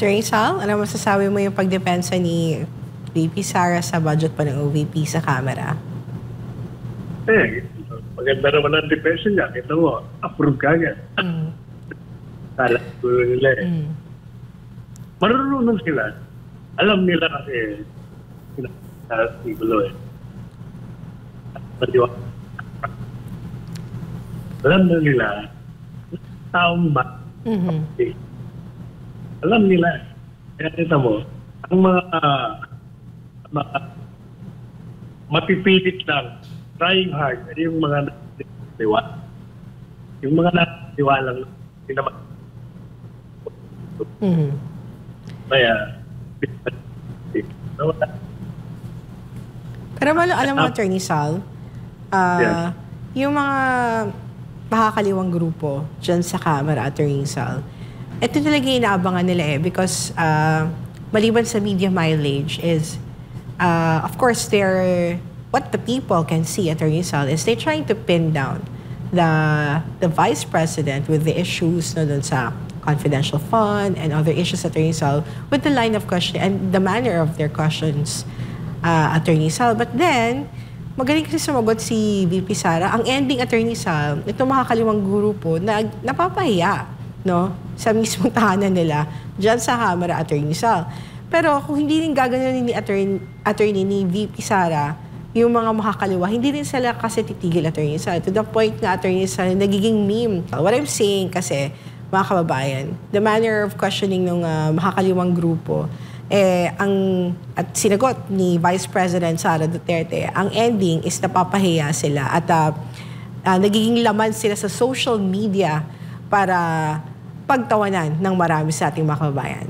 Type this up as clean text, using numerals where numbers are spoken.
Attorney Sal, ano masasabi mo yung pagdepensa ni VP Sara sa budget pa ng OVP sa Kamara? Maganda naman ang depensa niya. Ito mo, approve ka agad. Kala ko nila Marunong sila. Alam nila kasi sa sigulo Alam na nila taong ba alam nila. Kaya kita mo, ang mga mapipilit lang, trying hard, yung mga natiwala. Yung mga natiwala lang, hindi naman. Kaya, pero alam mo, Attorney Sal, yung mga makakaliwang grupo dyan sa Kamara, Attorney Sal, ito talaga yung inaabangan nila because maliban sa media mileage is, of course, what the people can see, Attorney Sal, is they're trying to pin down the Vice President with the issues no, dun sa confidential fund and other issues, Attorney Sal, with the line of question and the manner of their questions, Attorney Sal. But then, magaling kasi sumagot si VP Sara. Ang ending, Attorney Sal, itong makakaliwang grupo na napapahiya no, sa mismong tahanan nila dyan sa Kamara, Attorney Sal. Pero kung hindi rin gaganon ni attorney ni VP Sara, yung mga makakaliwa, hindi rin sila kasi titigil, Attorney Sal. To the point na, Attorney Sal, nagiging meme. What I'm saying kasi, mga kababayan, the manner of questioning ng makakaliwang grupo, at sinagot ni Vice President Sara Duterte, ang ending is napapahiya sila at nagiging laman sila sa social media para pagtawanan ng marami sa ating mga kababayan.